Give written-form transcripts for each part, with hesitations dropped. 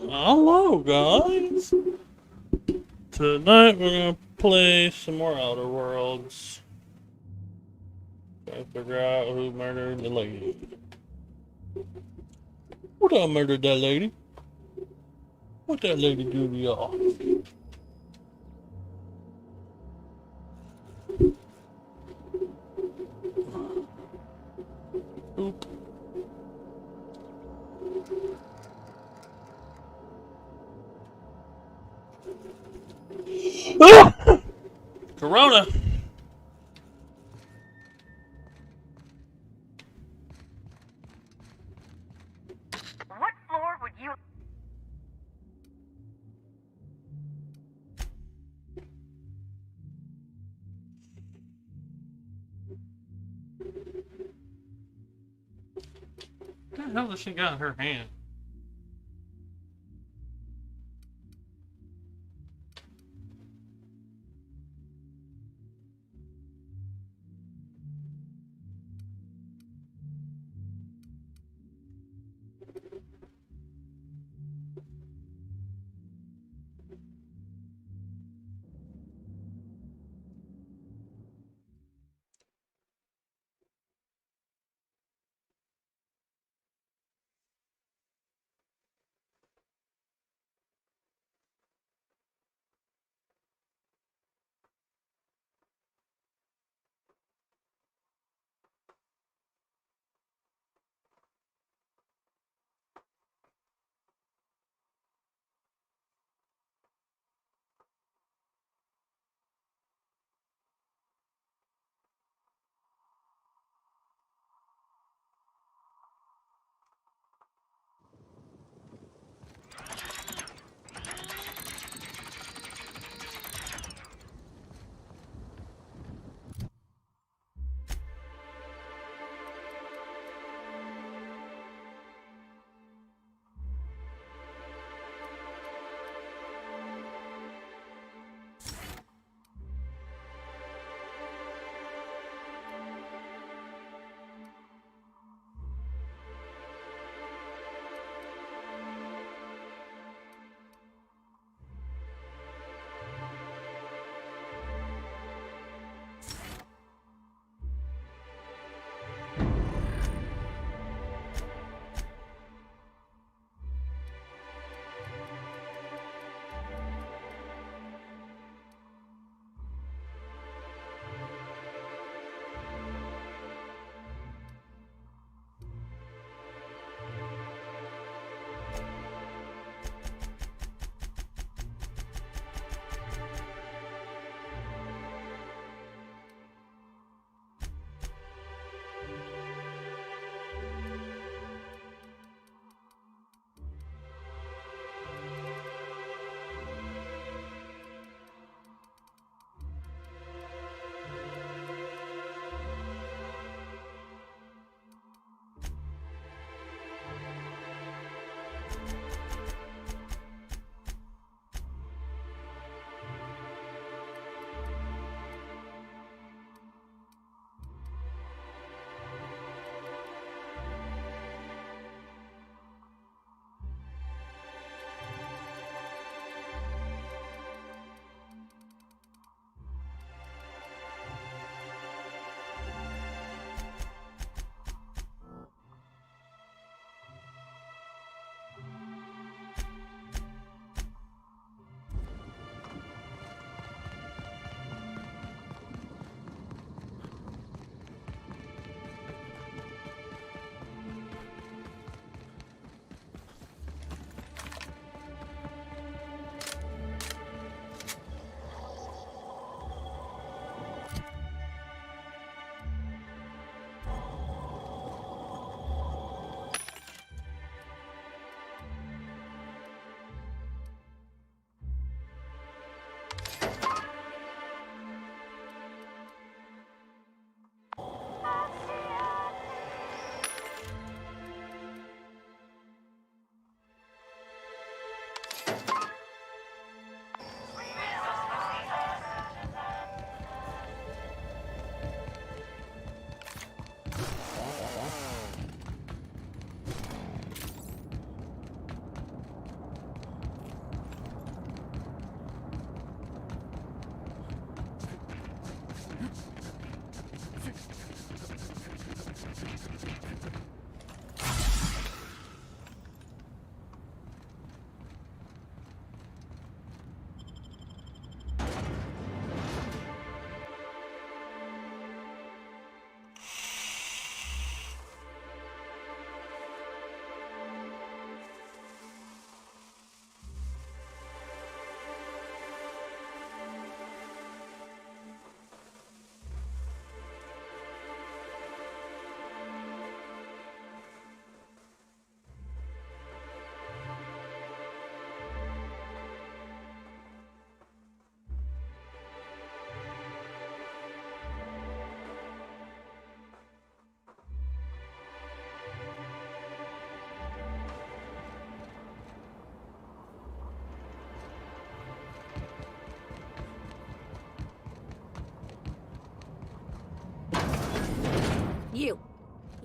Hello, guys. Tonight we're gonna play some more Outer Worlds. Trying to figure out who murdered the lady. What I murdered that lady? What that lady do to y'all? Oop. Ah! Corona. What floor would you... What the hell does she got in her hand?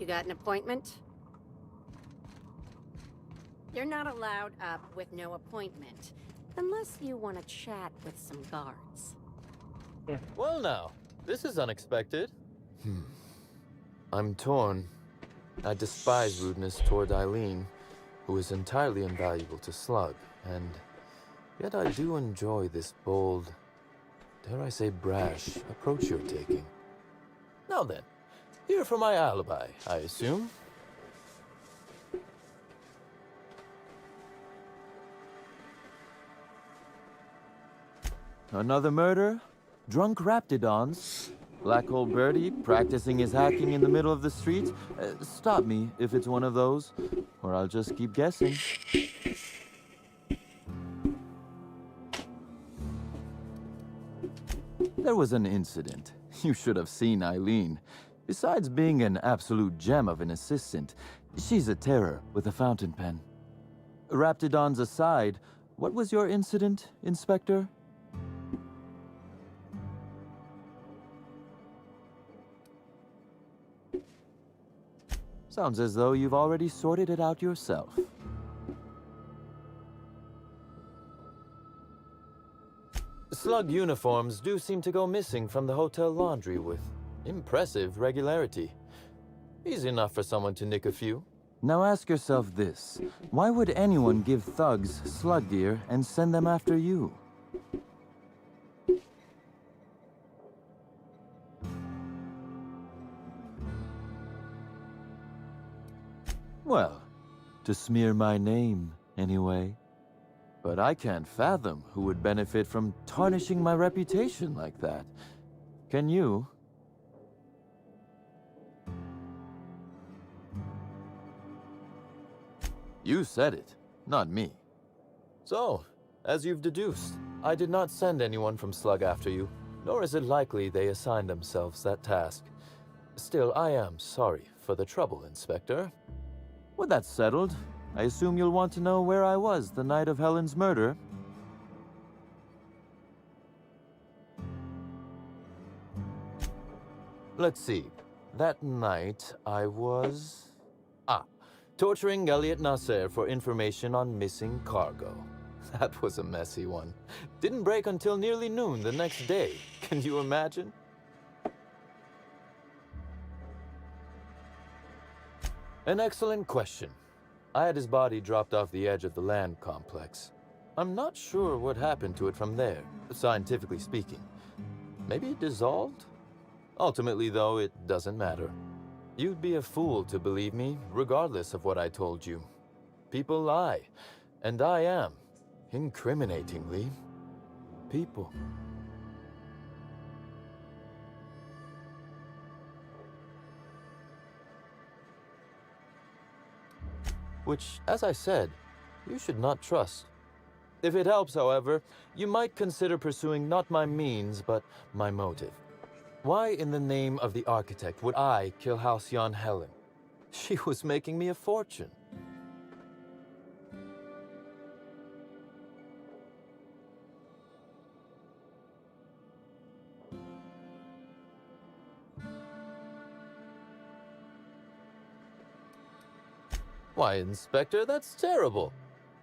got an appointment? You're not allowed up with no appointment, unless you want to chat with some guards. Well now, this is unexpected. I'm torn. I despise rudeness toward Eileen, who is entirely invaluable to Slug, and yet I do enjoy this bold, dare I say brash, approach you're taking. Now then, here for my alibi, I assume. Another murder? Drunk Raptidons? Black Hole Birdie practicing his hacking in the middle of the street? Stop me if it's one of those, or I'll just keep guessing. There was an incident. You should have seen Eileen. Besides being an absolute gem of an assistant, she's a terror with a fountain pen. Raptidons aside, what was your incident, Inspector? Sounds as though you've already sorted it out yourself. Slug uniforms do seem to go missing from the hotel laundry with impressive regularity. Easy enough for someone to nick a few. Now ask yourself this. Why would anyone give thugs slug gear and send them after you? Well, to smear my name, anyway. But I can't fathom who would benefit from tarnishing my reputation like that. Can you? You said it, not me. So, as you've deduced, I did not send anyone from Slug after you, nor is it likely they assigned themselves that task. Still, I am sorry for the trouble, Inspector. With that settled, I assume you'll want to know where I was the night of Helen's murder. Let's see. That night, I was... torturing Elliot Nasser for information on missing cargo. That was a messy one. Didn't break until nearly noon the next day. Can you imagine? An excellent question. I had his body dropped off the edge of the land complex. I'm not sure what happened to it from there, scientifically speaking. Maybe it dissolved? Ultimately, though, it doesn't matter. You'd be a fool to believe me, regardless of what I told you. People lie, and I am, incriminatingly, people. Which, as I said, you should not trust. If it helps, however, you might consider pursuing not my means, but my motive. Why in the name of the architect would I kill Halcyon Helen? She was making me a fortune. Why, Inspector, that's terrible.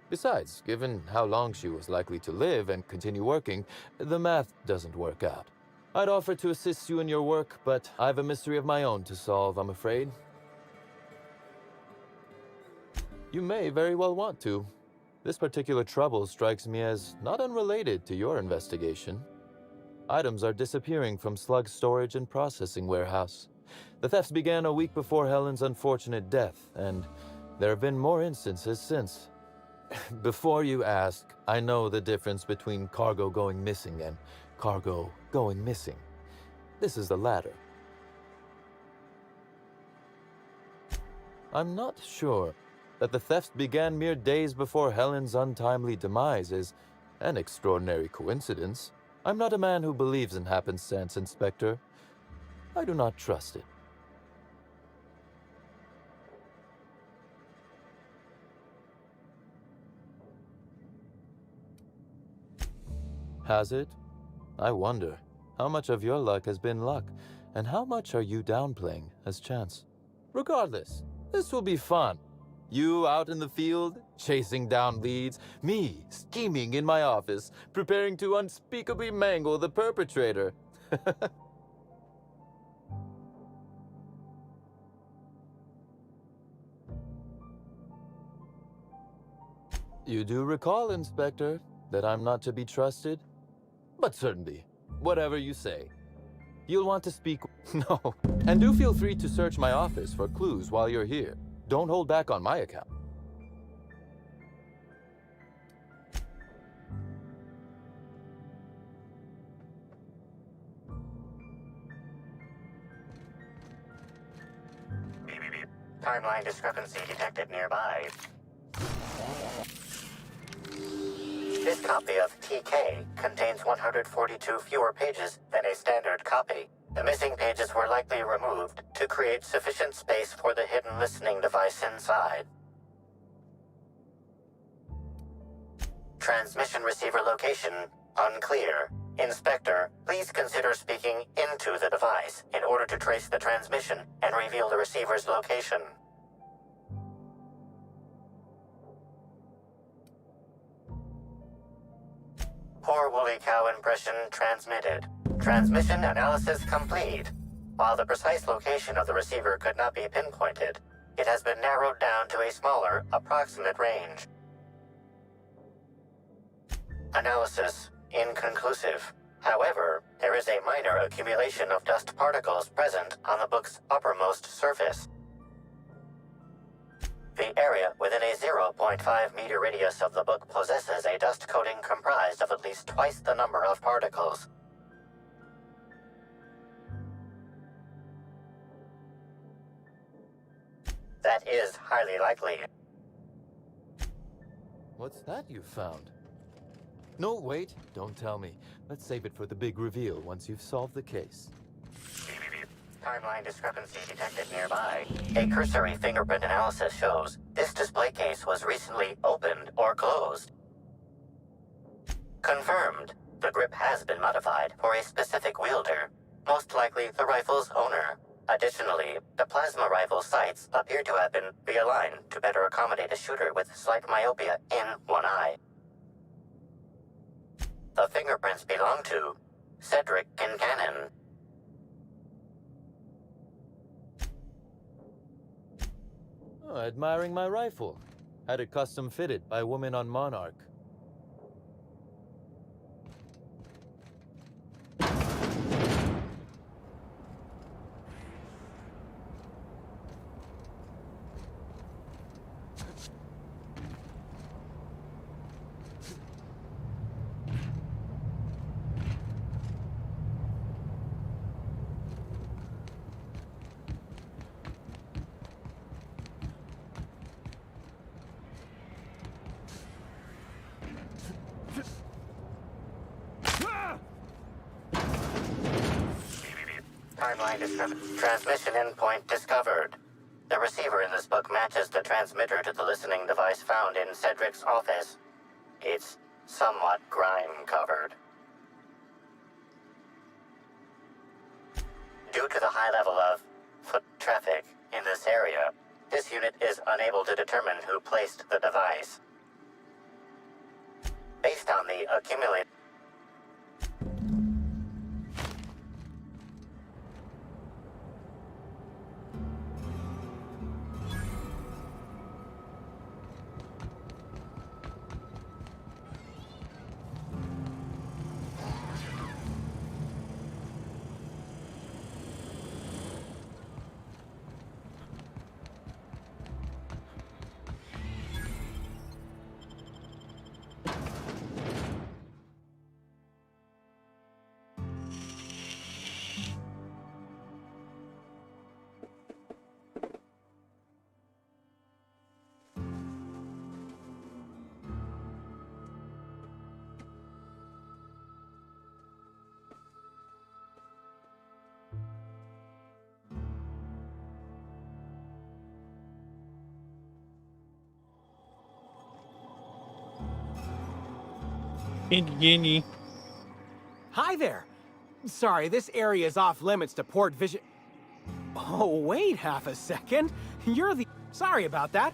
Besides, given how long she was likely to live and continue working, the math doesn't work out. I'd offer to assist you in your work, but I've a mystery of my own to solve, I'm afraid. You may very well want to. This particular trouble strikes me as not unrelated to your investigation. Items are disappearing from Slug's storage and processing warehouse. The thefts began a week before Helen's unfortunate death, and there have been more instances since. Before you ask, I know the difference between cargo going missing and cargo going missing. This is the latter. I'm not sure that the thefts began mere days before Helen's untimely demise is an extraordinary coincidence. I'm not a man who believes in happenstance, Inspector. I do not trust it. Has it? I wonder, how much of your luck has been luck, and how much are you downplaying as chance? Regardless, this will be fun. You out in the field, chasing down leads, me scheming in my office, preparing to unspeakably mangle the perpetrator. You do recall, Inspector, that I'm not to be trusted? But certainly, whatever you say. You'll want to speak... No. And do feel free to search my office for clues while you're here. Don't hold back on my account. Timeline discrepancy detected nearby. This copy of TK contains 142 fewer pages than a standard copy. The missing pages were likely removed to create sufficient space for the hidden listening device inside. Transmission receiver location unclear. Inspector, please consider speaking into the device in order to trace the transmission and reveal the receiver's location. Poor woolly cow impression transmitted. Transmission analysis complete. While the precise location of the receiver could not be pinpointed, it has been narrowed down to a smaller, approximate range. Analysis inconclusive. However, there is a minor accumulation of dust particles present on the book's uppermost surface. The area within a 0.5 meter radius of the book possesses a dust coating comprised of at least twice the number of particles. That is highly likely. What's that you found? No, wait, don't tell me. Let's save it for the big reveal once you've solved the case. Timeline discrepancy detected nearby. A cursory fingerprint analysis shows this display case was recently opened or closed. Confirmed. The grip has been modified for a specific wielder, most likely the rifle's owner. Additionally, the plasma rifle sights appear to have been realigned to better accommodate a shooter with slight myopia in one eye. The fingerprints belong to Cedric Kincannon. Oh, admiring my rifle. Had it custom fitted by a woman on Monarch. Timeline discrepancy. Transmission endpoint discovered. The receiver in this book matches the transmitter to the listening device found in Cedric's office. It's somewhat grime-covered. Due to the high level of foot traffic in this area, this unit is unable to determine who placed the device. Based on the accumulated Indiana. Hi there! Sorry, this area is off limits to port vision. Oh, wait half a second. You're the... Sorry about that.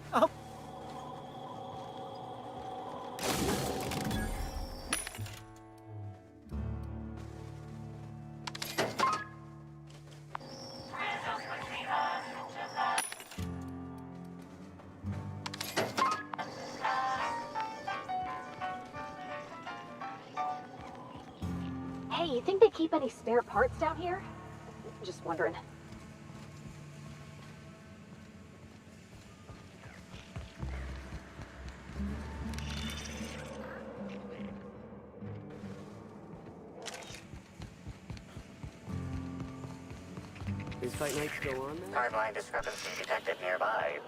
Hey, you think they keep any spare parts down here? Just wondering. Is Fight Night still on there? Timeline discrepancy detected nearby.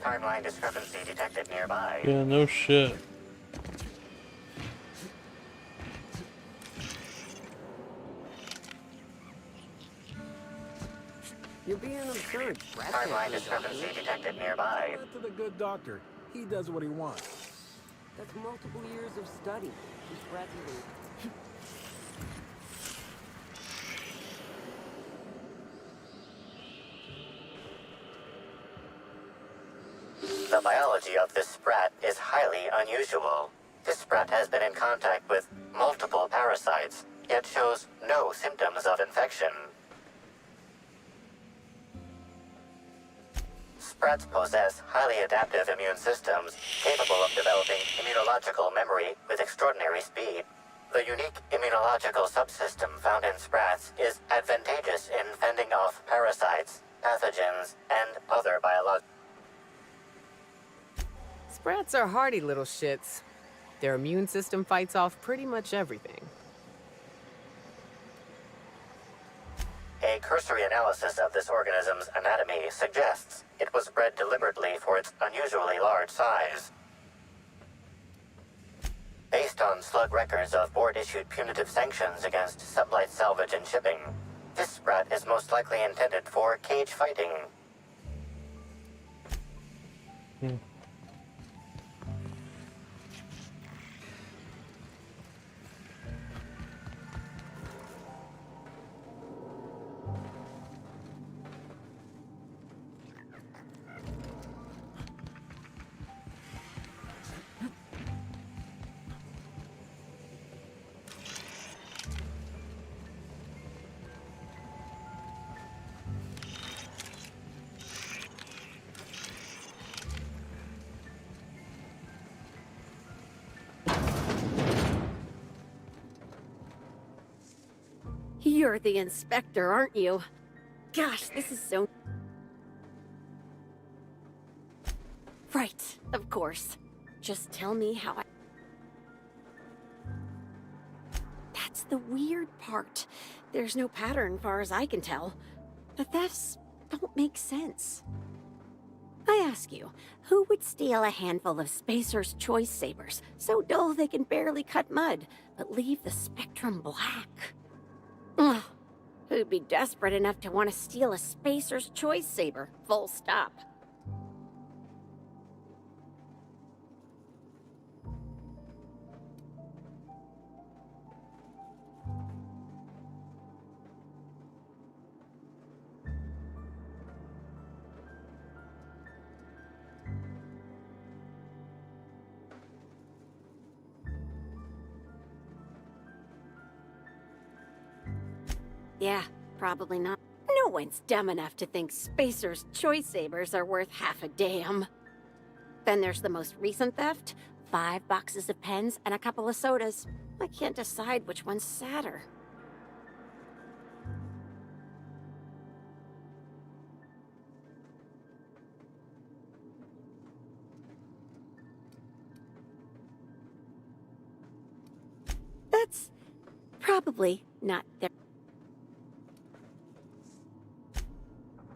Timeline discrepancy detected nearby. Yeah, no shit. You're being absurd. Sprat Timeline can't be discrepancy doctor. detected nearby. Let to the good doctor. He does what he wants. That's multiple years of study. These Sprat's even... The biology of this sprat is highly unusual. This sprat has been in contact with multiple parasites, yet shows no symptoms of infection. Sprats possess highly adaptive immune systems capable of developing immunological memory with extraordinary speed. The unique immunological subsystem found in sprats is advantageous in fending off parasites, pathogens, and other biological. Sprats are hardy little shits. Their immune system fights off pretty much everything. A cursory analysis of this organism's anatomy suggests it was bred deliberately for its unusually large size. Based on slug records of board-issued punitive sanctions against sublight salvage and shipping, this sprat is most likely intended for cage fighting. You're the inspector, aren't you? Gosh, this is so... Right, of course. Just tell me how I... That's the weird part. There's no pattern, far as I can tell. The thefts don't make sense. I ask you, who would steal a handful of Spacer's Choice Sabers, so dull they can barely cut mud, but leave the spectrum black? Ugh. Who'd be desperate enough to want to steal a Spacer's Choice Saber, full stop? Yeah, Probably not. No one's dumb enough to think Spacer's choice sabers are worth half a damn. Then there's the most recent theft. 5 boxes of pens and a couple of sodas. I can't decide which one's sadder. That's probably not their...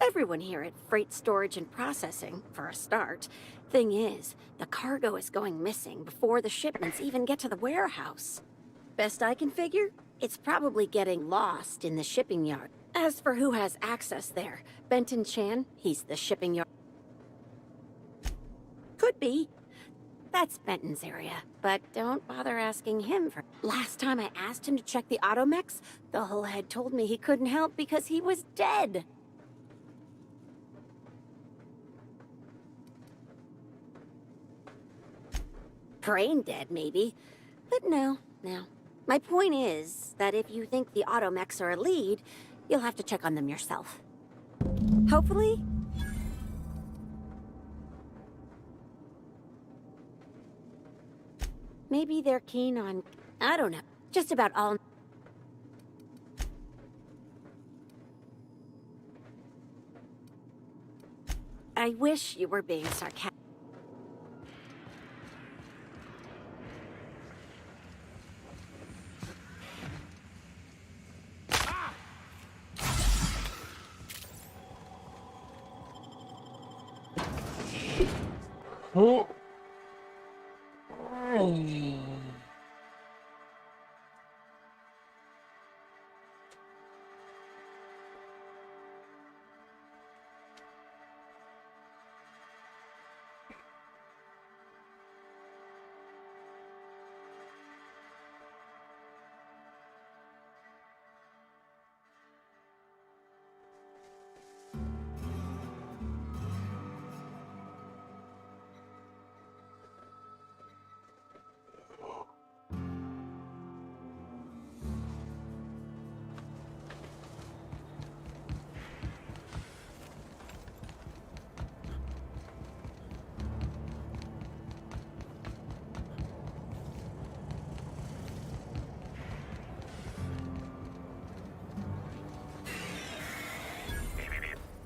Everyone here at Freight Storage and Processing, for a start. Thing is, the cargo is going missing before the shipments even get to the warehouse. Best I can figure, it's probably getting lost in the shipping yard. As for who has access there, Benton Chan, he's the shipping yard. Could be. That's Benton's area, but don't bother asking him for... Last time I asked him to check the automechs, the hull head told me he couldn't help because he was dead. Brain dead, maybe. But no. My point is that if you think the automechs are a lead, you'll have to check on them yourself. Hopefully... Maybe they're keen on... I don't know. Just about all... I wish you were being sarcastic. Oh.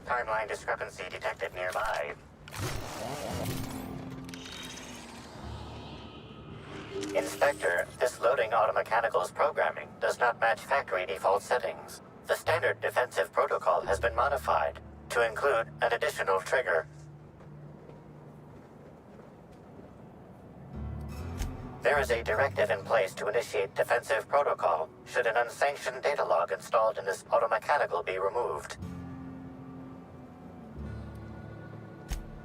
Timeline discrepancy detected nearby. Inspector, this loading automechanical's programming does not match factory default settings. The standard defensive protocol has been modified to include an additional trigger. There is a directive in place to initiate defensive protocol should an unsanctioned data log installed in this automechanical be removed.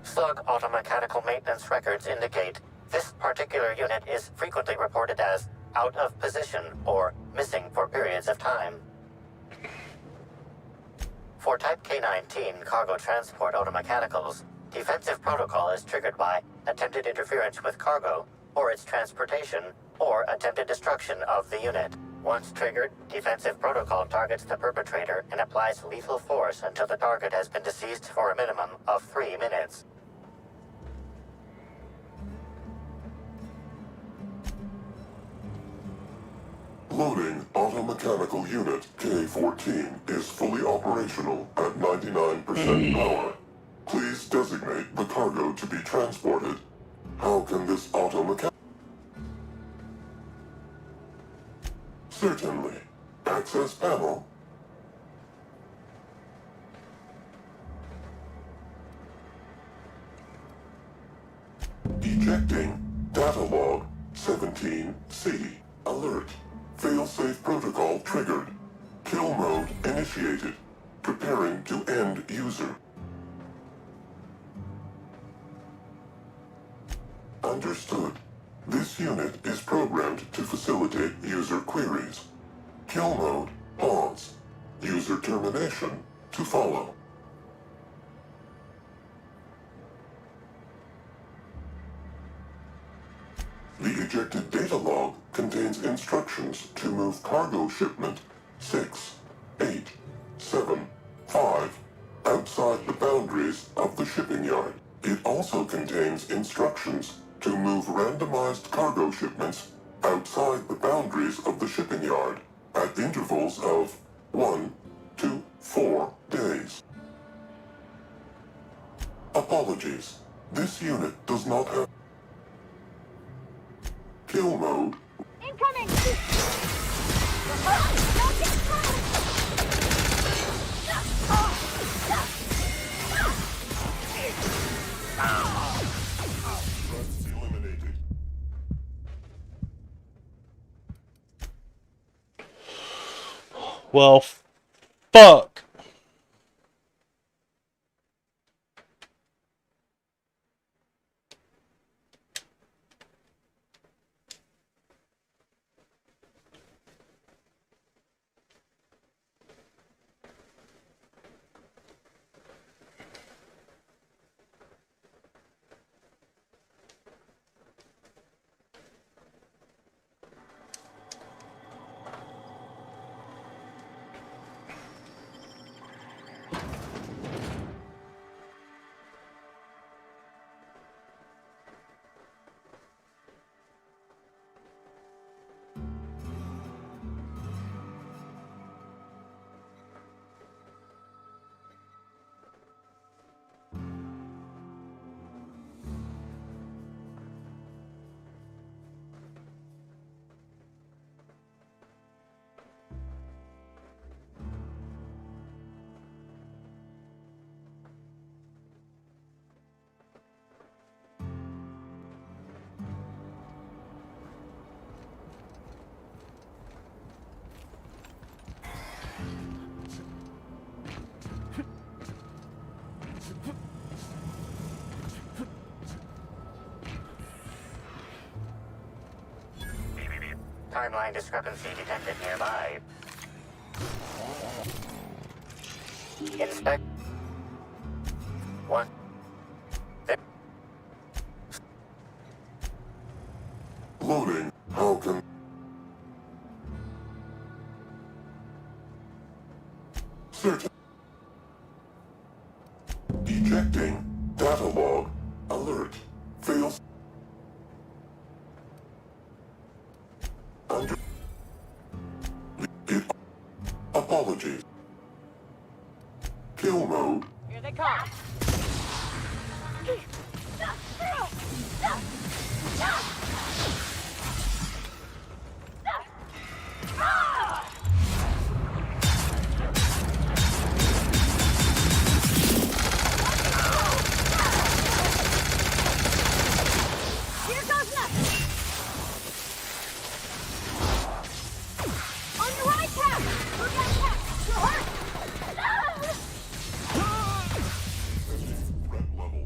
Slug automechanical maintenance records indicate this particular unit is frequently reported as out of position or missing for periods of time. For Type K-19 cargo transport automechanicals, defensive protocol is triggered by attempted interference with cargo, or its transportation, or attempted destruction of the unit. Once triggered, defensive protocol targets the perpetrator and applies lethal force until the target has been deceased for a minimum of 3 minutes. Loading automechanical unit K-14 is fully operational at 99% power. Please designate the cargo to be transported. How can this automechanical... Certainly. Access panel. Ejecting data log 17C. Alert. Failsafe protocol triggered. Kill mode initiated. Preparing to end user. Understood. This unit is programmed to facilitate user queries. Kill mode pause. User termination to follow. The ejected data log contains instructions to move cargo shipment 687 5 outside the boundaries of the shipping yard. It also contains instructions to move randomized cargo shipments outside the boundaries of the shipping yard at intervals of 1 to 4 days. Apologies. This unit does not have kill mode. Incoming! Eliminated. Well, fuck. Timeline discrepancy detected nearby. Inspect. 1. Loading. How can... Certain. Ejecting. Data log. Alert. Fails. Under... It... Apologies. Kill mode. Here they come! Here goes nothing! On your right, Cap! Look out, Cap! You're hurt! Threat level.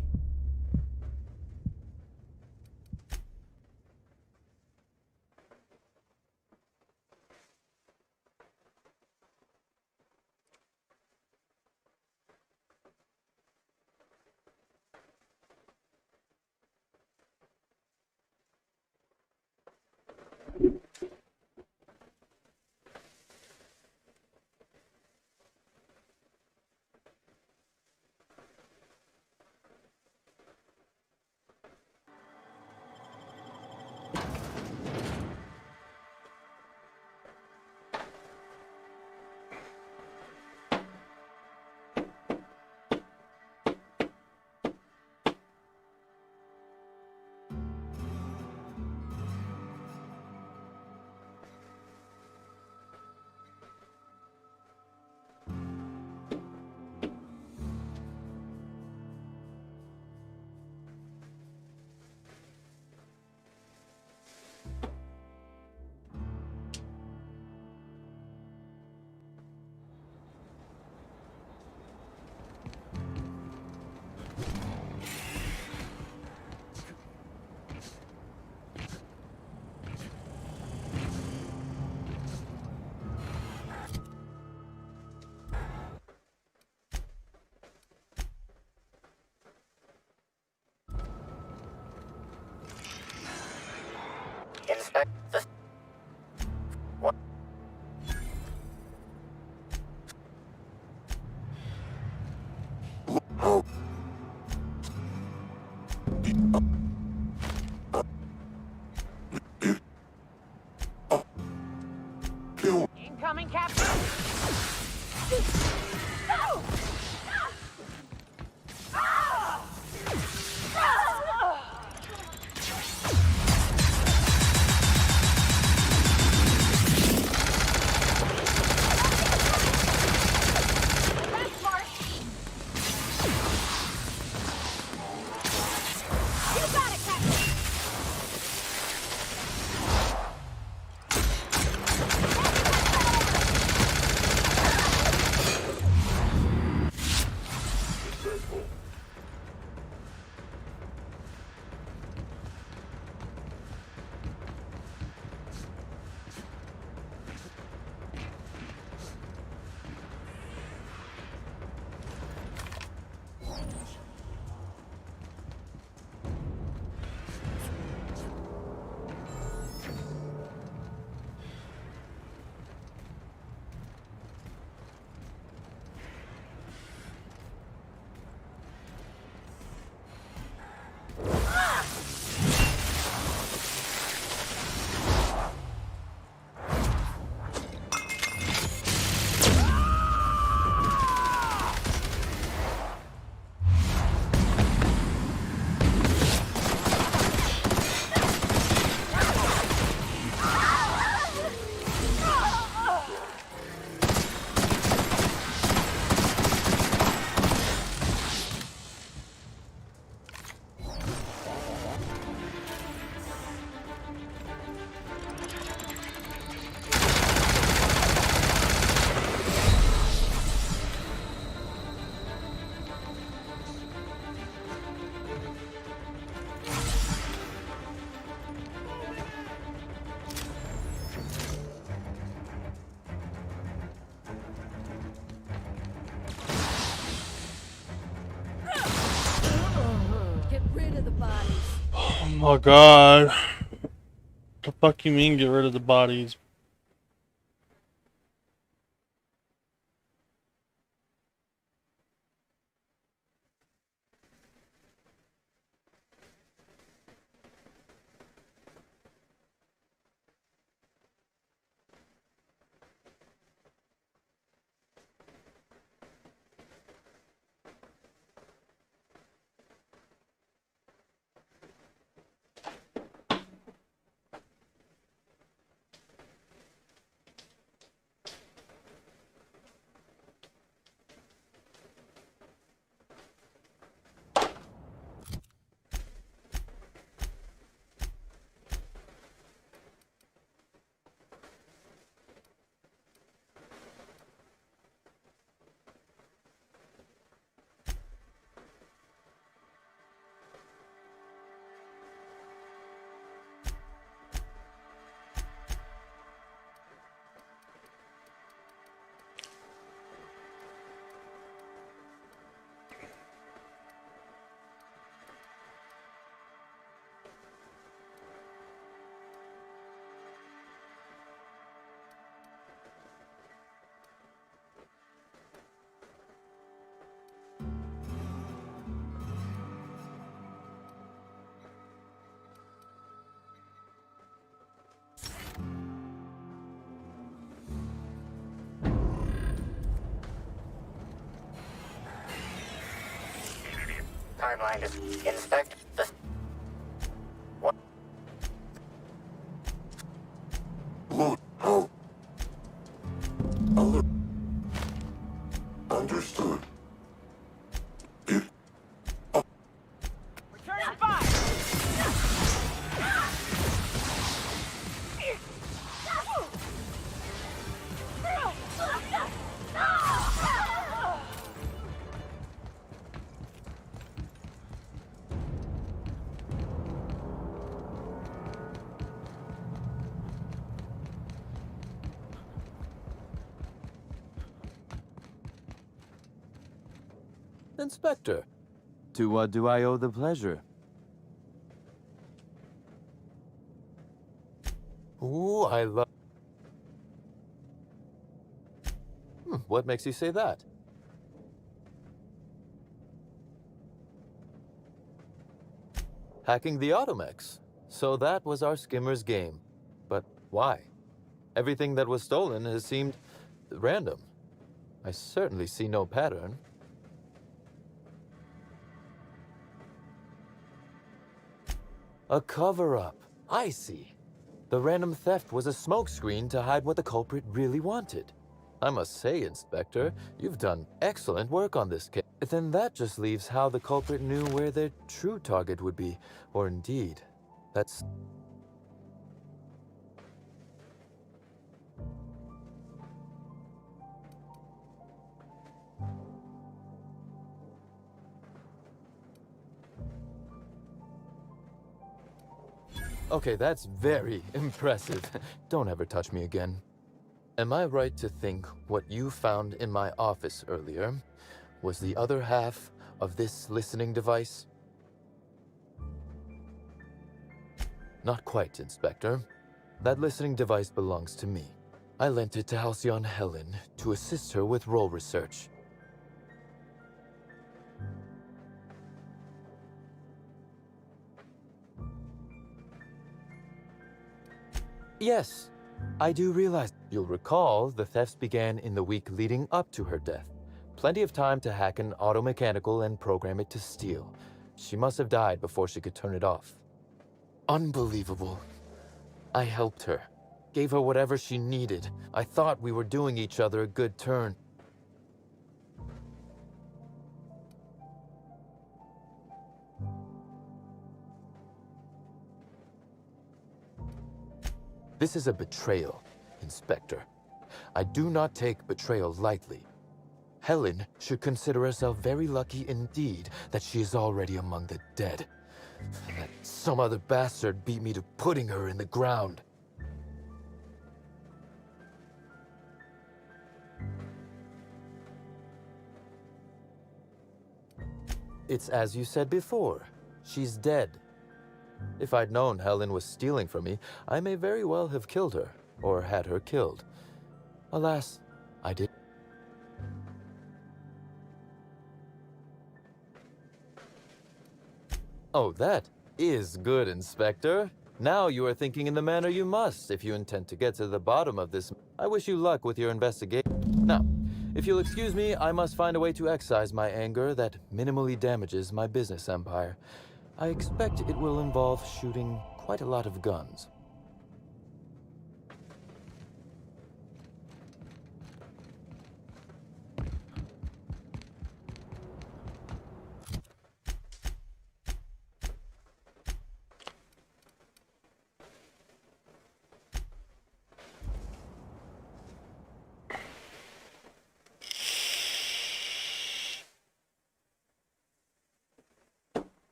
Inspect the... 1. Kill Incoming, Captain! That's smart! You got it, Captain! Get rid of the bodies. Oh my god. The fuck you mean get rid of the bodies? Timeline is inspect the... What? load. How? Alert. Understood. It Returning fire! Inspector, to what do I owe the pleasure? Ooh, I love... What makes you say that? Hacking the Automex. So that was our skimmer's game. But why? Everything that was stolen has seemed random. I certainly see no pattern. A cover-up. I see. The random theft was a smokescreen to hide what the culprit really wanted. I must say, Inspector, you've done excellent work on this case. Then that just leaves how the culprit knew where their true target would be. Or indeed, that's... Okay, that's very impressive. Don't ever touch me again. Am I right to think what you found in my office earlier was the other half of this listening device? Not quite, Inspector. That listening device belongs to me. I lent it to Halcyon Helen to assist her with role research. Yes, I do realize. You'll recall the thefts began in the week leading up to her death. Plenty of time to hack an automechanical and program it to steal. She must have died before she could turn it off. Unbelievable. I helped her. Gave her whatever she needed. I thought we were doing each other a good turn. This is a betrayal, Inspector. I do not take betrayal lightly. Helen should consider herself very lucky indeed that she is already among the dead. And that some other bastard beat me to putting her in the ground. It's as you said before. She's dead. If I'd known Helen was stealing from me, I may very well have killed her, or had her killed. Alas, I did. Oh, that is good, Inspector. Now you are thinking in the manner you must if you intend to get to the bottom of this. I wish you luck with your investigation. Now, if you'll excuse me, I must find a way to excise my anger that minimally damages my business empire. I expect it will involve shooting quite a lot of guns.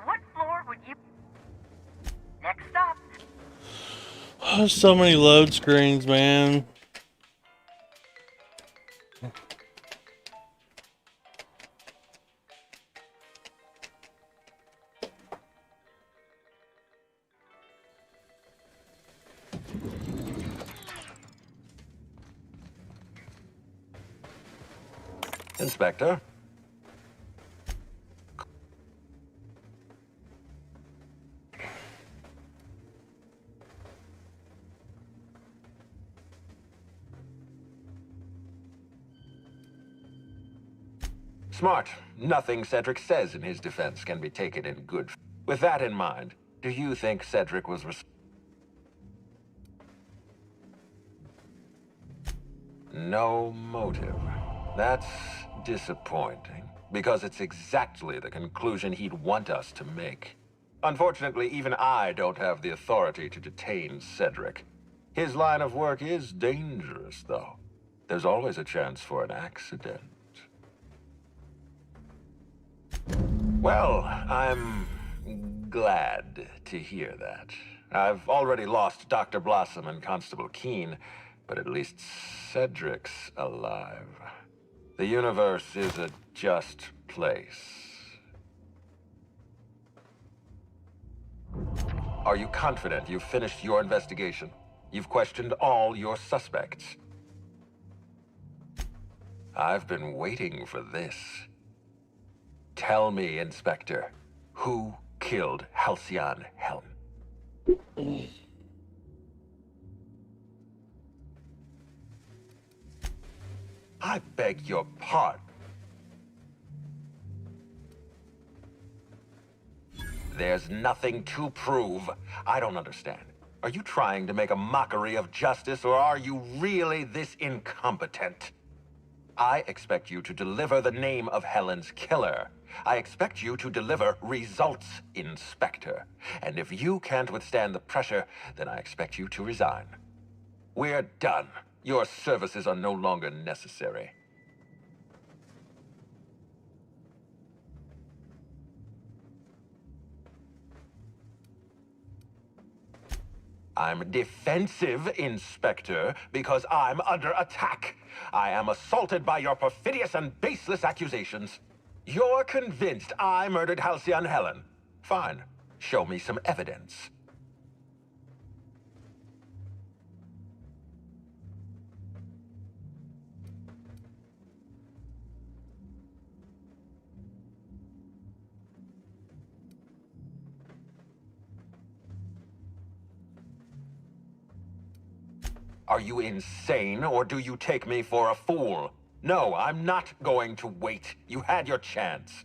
What floor would you... Next stop. So many load screens, man. Inspector? Smart. Nothing Cedric says in his defense can be taken in good. With that in mind, do you think Cedric was no motive? That's disappointing, because it's exactly the conclusion he'd want us to make. Unfortunately, even I don't have the authority to detain Cedric. His line of work is dangerous, though. There's always a chance for an accident. Well, I'm glad to hear that. I've already lost Dr. Blossom and Constable Keene, but at least Cedric's alive. The universe is a just place. Are you confident you've finished your investigation? You've questioned all your suspects. I've been waiting for this. Tell me, Inspector, who killed Halcyon Helen? I beg your pardon. There's nothing to prove. I don't understand. Are you trying to make a mockery of justice, or are you really this incompetent? I expect you to deliver the name of Helen's killer. I expect you to deliver results, Inspector. And if you can't withstand the pressure, then I expect you to resign. We're done. Your services are no longer necessary. I'm defensive, Inspector, because I'm under attack. I am assaulted by your perfidious and baseless accusations. You're convinced I murdered Halcyon Helen. Fine. Show me some evidence. Are you insane, or do you take me for a fool? No, I'm not going to wait. You had your chance.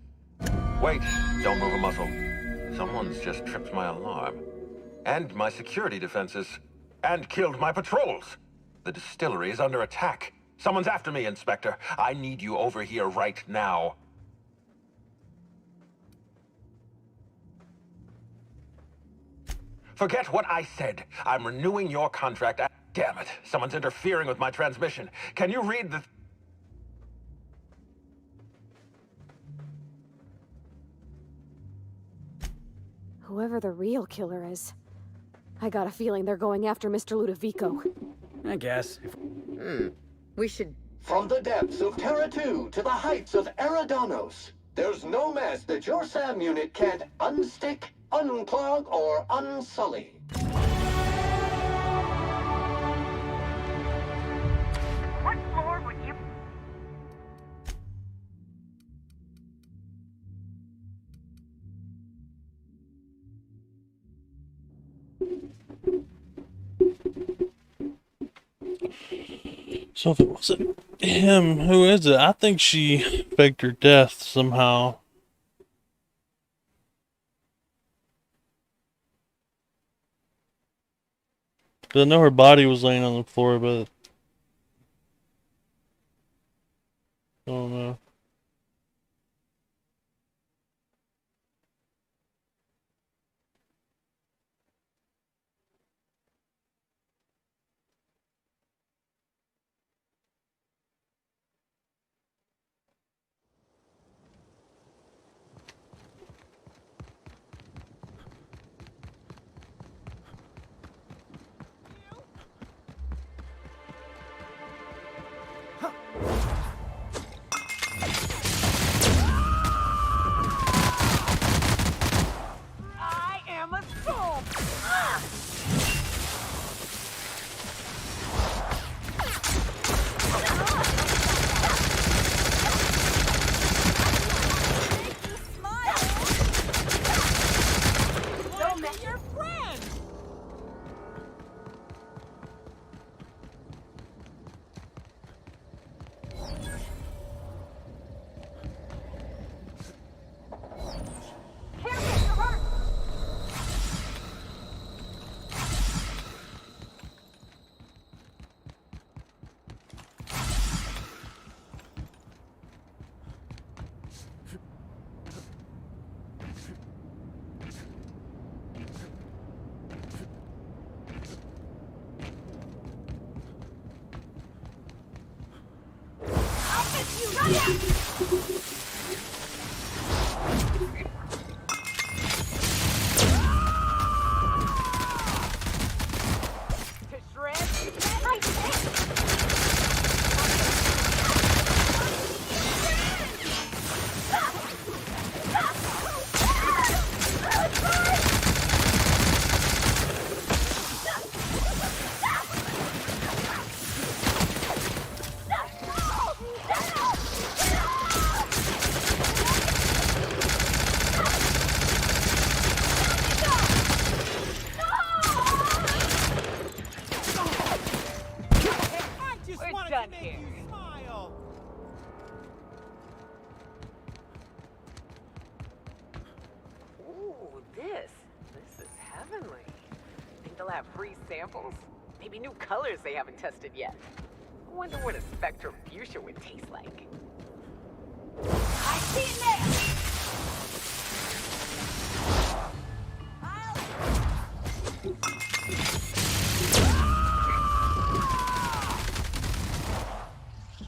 Wait, don't move a muscle. Someone's just tripped my alarm. And my security defenses. And killed my patrols. The distillery is under attack. Someone's after me, Inspector. I need you over here right now. Forget what I said. I'm renewing your contract. Damn it. Someone's interfering with my transmission. Can you read the... Whoever the real killer is, I got a feeling they're going after Mr. Ludovico. I guess. We should... From the depths of Terra 2 to the heights of Eridanos, there's no mess that your SAM unit can't unstick, unclog, or unsully. What floor would you... So if it wasn't him, who is it? I think she faked her death somehow. I know her body was laying on the floor, but I don't know. This is heavenly. Think they'll have free samples? Maybe new colors they haven't tested yet. I wonder what a Spectrum Fuchsia would taste like. I see it now!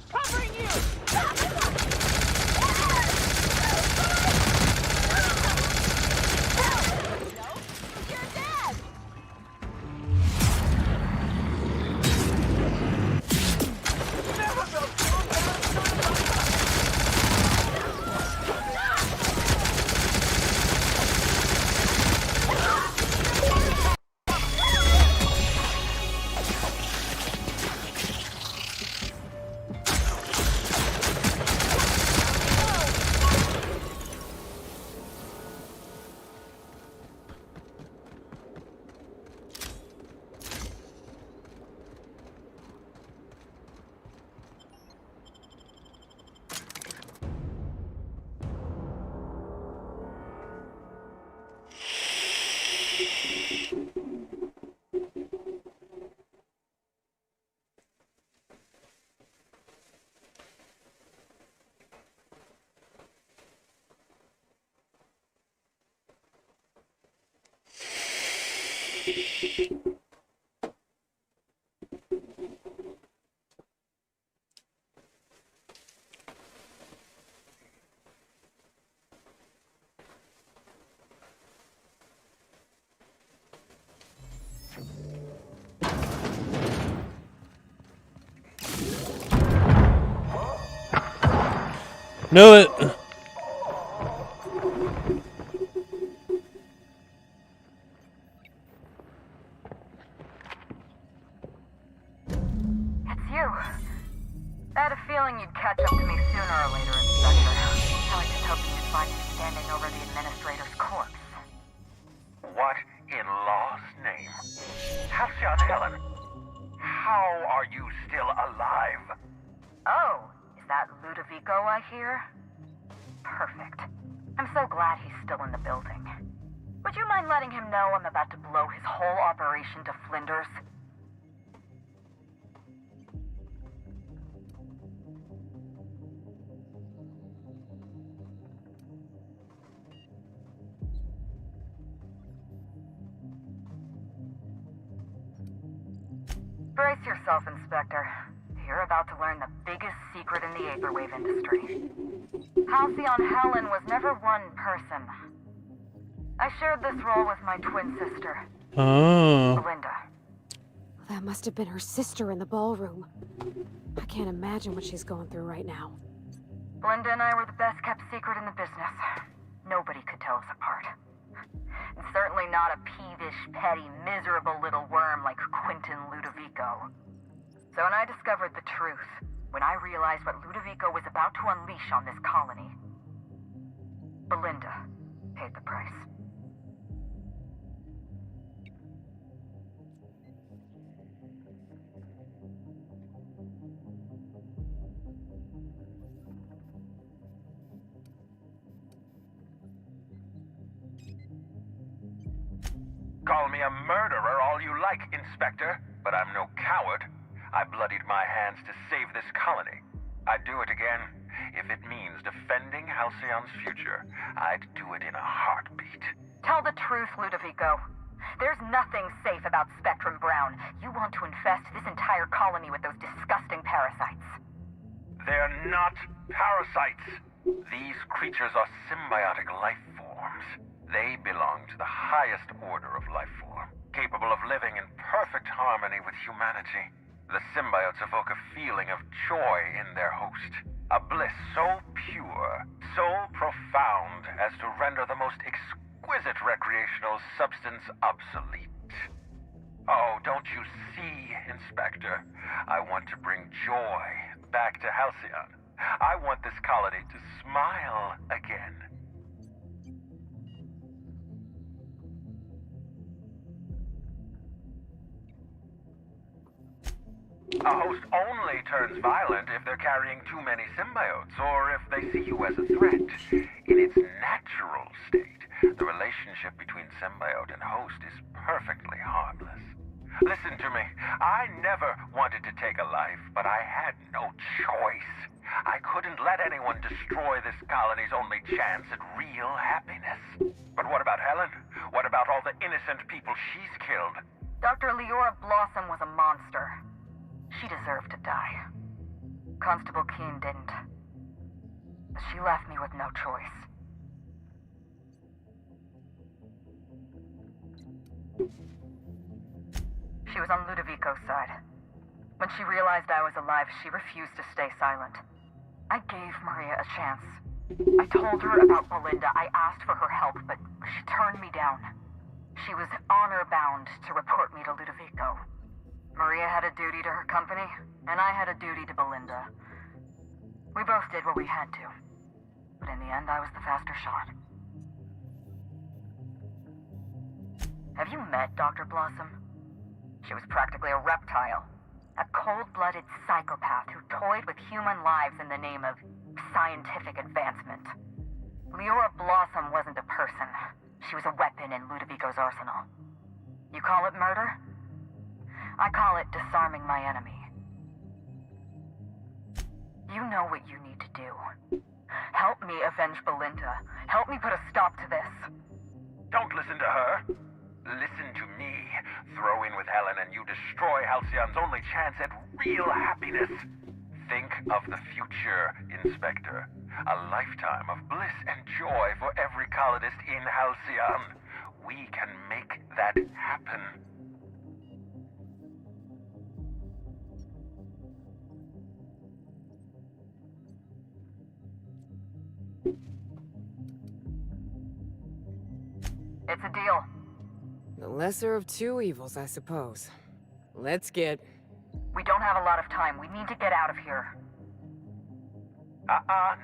Covering you! Knew it. It's you. I had a feeling you'd catch up to me sooner or later, Inspector. I was just hoping you'd find me standing over the administrator's corpse. What in law's name? Halcyon Helen, how are you still alive? Oh, is that Ludovico I hear? Perfect. I'm so glad he's still in the building. Would you mind letting him know I'm about to blow his whole operation to flinders? Brace yourself, Inspector. You're about to learn the biggest secret in the Vaporwave industry. Halcyon Helen was never one person. I shared this role with my twin sister, Belinda. That must have been her sister in the ballroom. I can't imagine what she's going through right now. Belinda and I were the best kept secret in the business. Nobody could tell us apart. And certainly not a peevish, petty, miserable little worm like Quentin Ludovico. So when I discovered the truth, when I realized what Ludovico was about to unleash on this colony, Belinda paid the price. Call me a murderer all you like, Inspector, but I'm no coward. I bloodied my hands to save this colony. I'd do it again. If it means defending Halcyon's future, I'd do it in a heartbeat. Tell the truth, Ludovico. There's nothing safe about Spectrum Brown. You want to infest this entire colony with those disgusting parasites. They're not not parasites. These creatures are symbiotic life forms. They belong to the highest order of life form, capable of living in perfect harmony with humanity. The symbiotes evoke a feeling of joy in their host, a bliss so pure, so profound as to render the most exquisite recreational substance obsolete. Oh, don't you see, Inspector? I want to bring joy back to Halcyon. I want this colony to smile again. A host only turns violent if they're carrying too many symbiotes, or if they see you as a threat. In its natural state, the relationship between symbiote and host is perfectly harmless. Listen to me. I never wanted to take a life, but I had no choice. I couldn't let anyone destroy this colony's only chance at real happiness. But what about Helen? What about all the innocent people she's killed? Dr. Leora Blossom was a monster. She deserved to die. Constable Keene didn't. But she left me with no choice. She was on Ludovico's side. When she realized I was alive, she refused to stay silent. I gave Maria a chance. I told her about Belinda. I asked for her help, but she turned me down. She was honor-bound to report me to Ludovico. Maria had a duty to her company, and I had a duty to Belinda. We both did what we had to. But in the end, I was the faster shot. Have you met Dr. Blossom? She was practically a reptile. A cold-blooded psychopath who toyed with human lives in the name of scientific advancement. Leora Blossom wasn't a person. She was a weapon in Ludovico's arsenal. You call it murder? I call it disarming my enemy. You know what you need to do. Help me avenge Belinda. Help me put a stop to this. Don't listen to her. Listen to me. Throw in with Helen and you destroy Halcyon's only chance at real happiness. Think of the future, Inspector. A lifetime of bliss and joy for every colonist in Halcyon. We can make that happen. It's a deal. The lesser of two evils, I suppose. Let's get... We don't have a lot of time. We need to get out of here.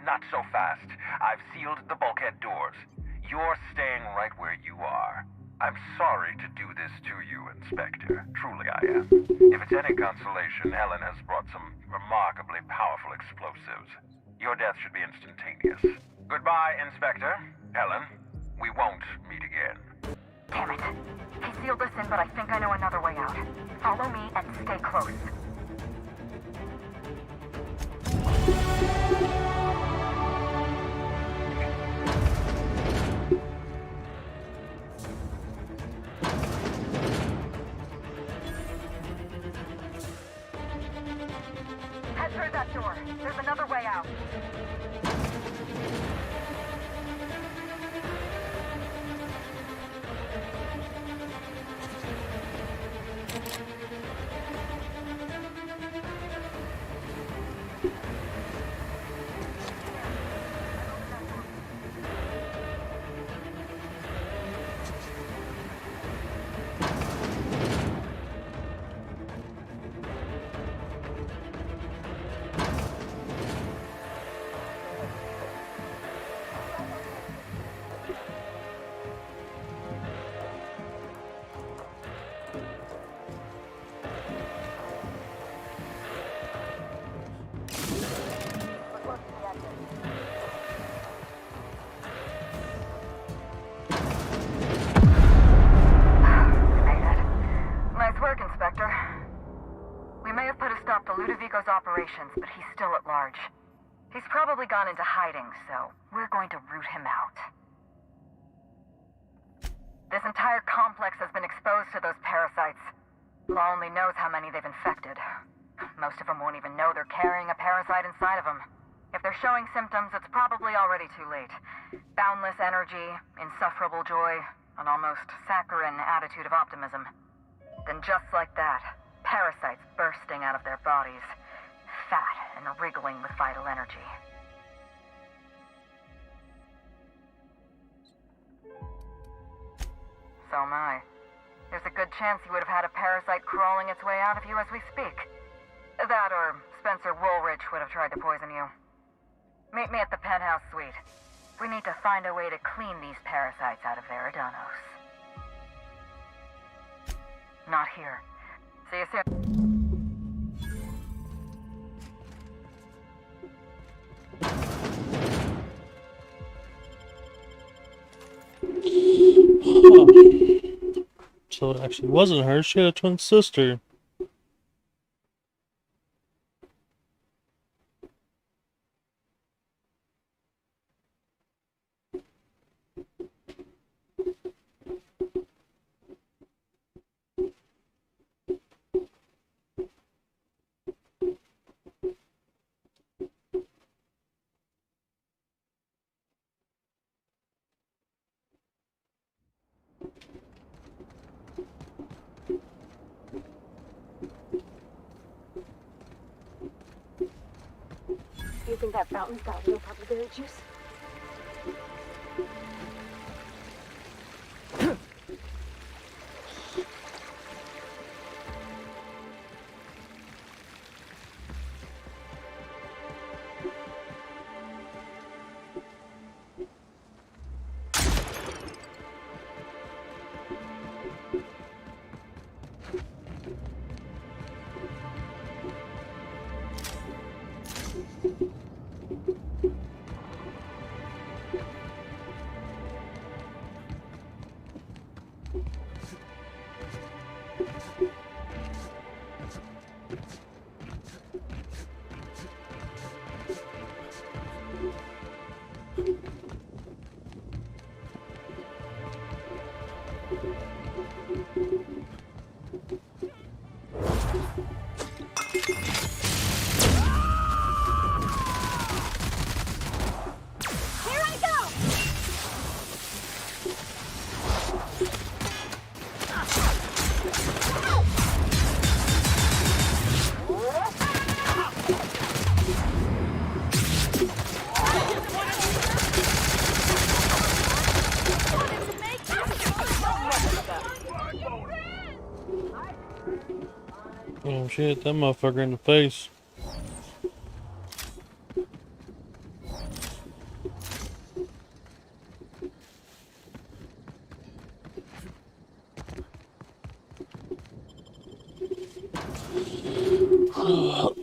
Not so fast. I've sealed the bulkhead doors. You're staying right where you are. I'm sorry to do this to you, Inspector. Truly I am. If it's any consolation, Helen has brought some remarkably powerful explosives. Your death should be instantaneous. Goodbye, Inspector. Helen, we won't meet again. Damn it. He sealed us in, but I think I know another way out. Follow me and stay close. Head through that door. There's another way out. Ludovico's operations, but he's still at large. He's probably gone into hiding, so we're going to root him out. This entire complex has been exposed to those parasites. Law only knows how many they've infected. Most of them won't even know they're carrying a parasite inside of them. If they're showing symptoms, it's probably already too late. Boundless energy, insufferable joy, an almost saccharine attitude of optimism. Then just like that, parasites bursting out of their bodies, fat and wriggling with vital energy. So am I. There's a good chance you would have had a parasite crawling its way out of you as we speak. That or Spencer Woolrich would have tried to poison you. Meet me at the penthouse suite. We need to find a way to clean these parasites out of Eridanos. Not here. See you soon. So it actually wasn't her, she had a twin sister. You think that fountain's got real purple juice? Oh, she hit that motherfucker in the face. Oh!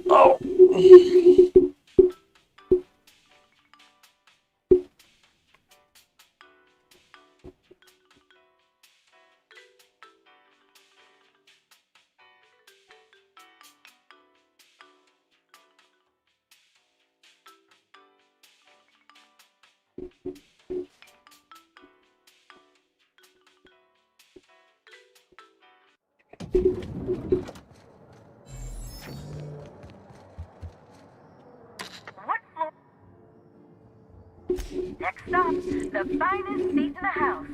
Next stop, the finest seat in the house.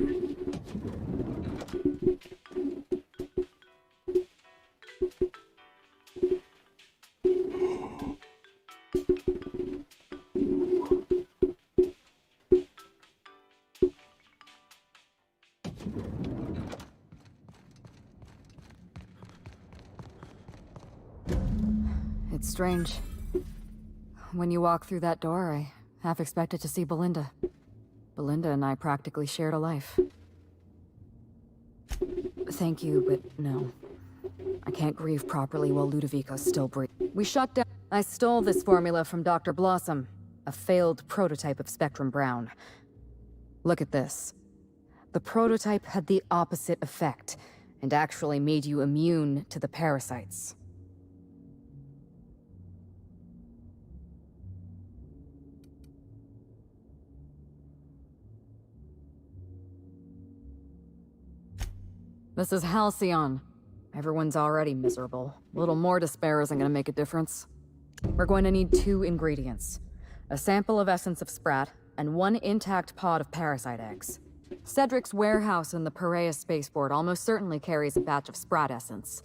It's strange. When you walk through that door, I half expected to see Belinda. Belinda and I practically shared a life. Thank you, but no. I can't grieve properly while Ludovico's still breathing. We shut down. I stole this formula from Dr. Blossom, a failed prototype of Spectrum Brown. Look at this. The prototype had the opposite effect, and actually made you immune to the parasites. This is Halcyon. Everyone's already miserable. A little more despair isn't gonna make a difference. We're going to need 2 ingredients. a sample of essence of Sprat, and 1 intact pod of parasite eggs. Cedric's warehouse in the Perea spaceport almost certainly carries a batch of Sprat essence.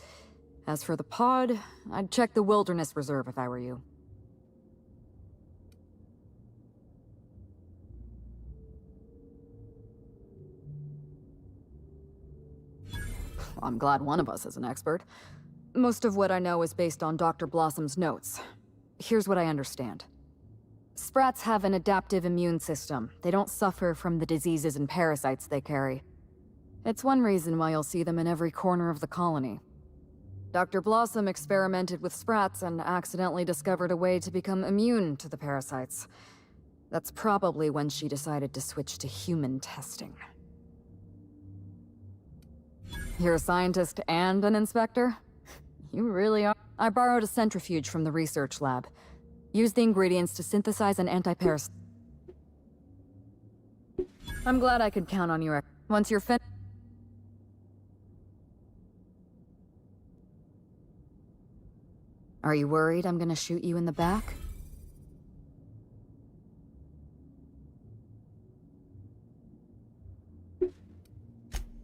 As for the pod, I'd check the Wilderness Reserve if I were you. I'm glad one of us is an expert. Most of what I know is based on Dr. Blossom's notes. Here's what I understand. Sprats have an adaptive immune system. They don't suffer from the diseases and parasites they carry. It's one reason why you'll see them in every corner of the colony. Dr. Blossom experimented with Sprats and accidentally discovered a way to become immune to the parasites. That's probably when she decided to switch to human testing. You're a scientist and an inspector? You really are. I borrowed a centrifuge from the research lab. Used the ingredients to synthesize an antiparasite. I'm glad I could count on you. Once you're finished. Are you worried I'm gonna shoot you in the back?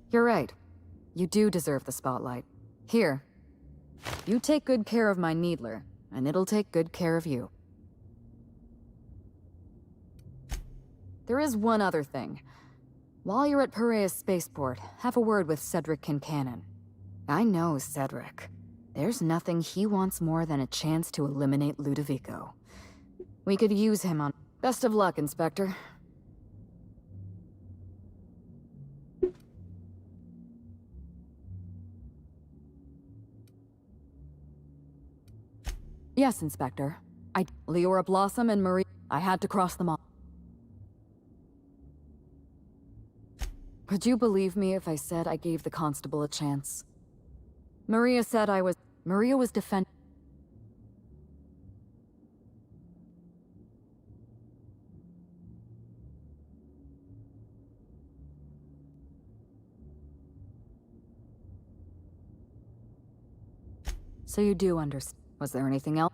You're right. You do deserve the spotlight. Here. You take good care of my Needler, and it'll take good care of you. There is one other thing. While you're at Perea's spaceport, have a word with Cedric Kincannon. I know Cedric. There's nothing he wants more than a chance to eliminate Ludovico. We could use him on... Best of luck, Inspector. Yes, Inspector. Leora Blossom and Marie... I had to cross them all. Would you believe me if I said I gave the constable a chance? Maria said I was... Maria was defend... So you do understand. Was there anything else?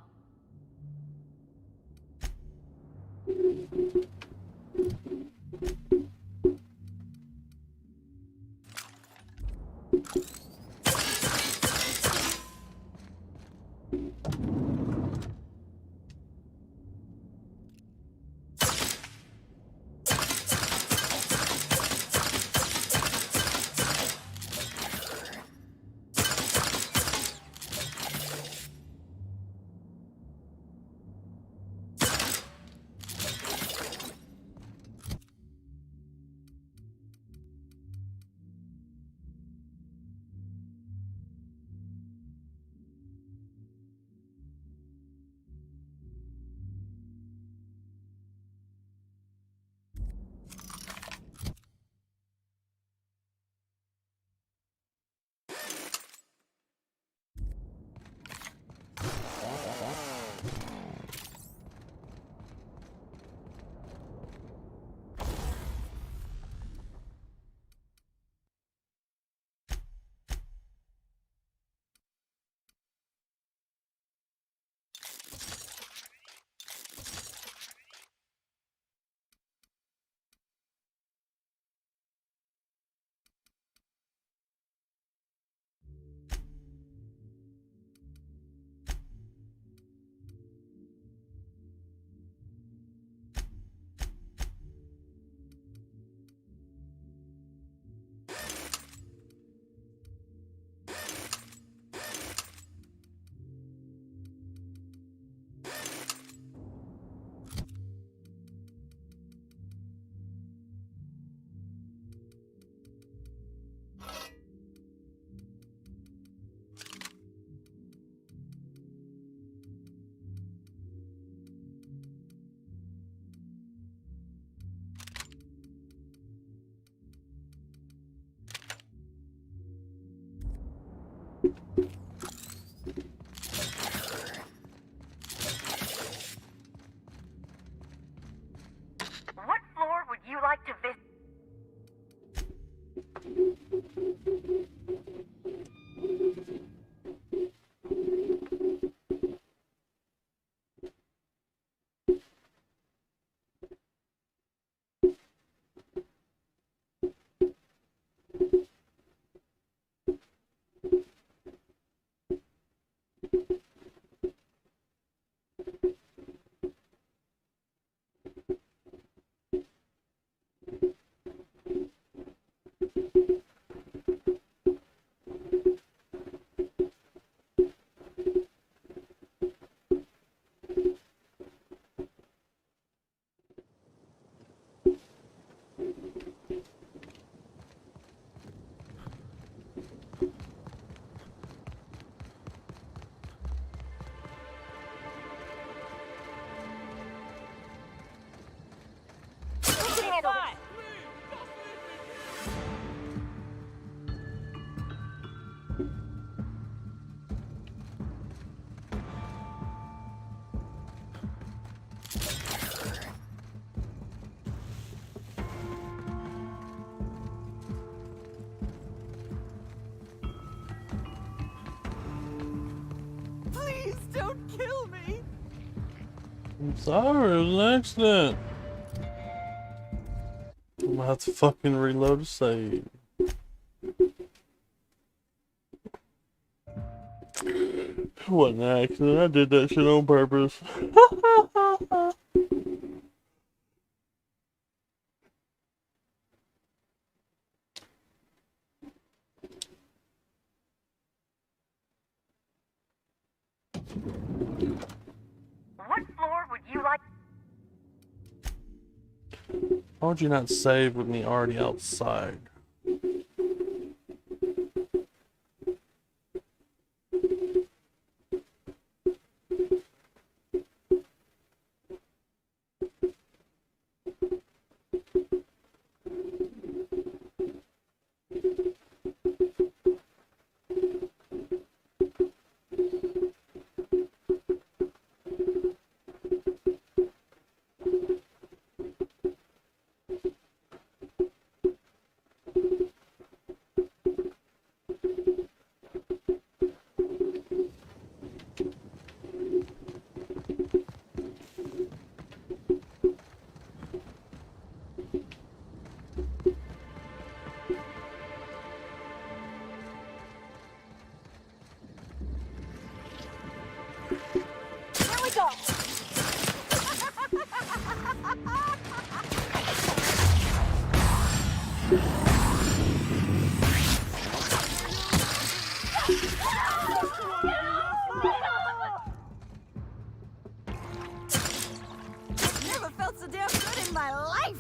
handle this. Please don't kill me. I'm sorry, it was an accident. I'm gonna have to fucking reload the save. It wasn't an accident, I did that shit on purpose. What floor would you like? Why would you not save with me already outside? Here we go. Never felt so damn good in my life.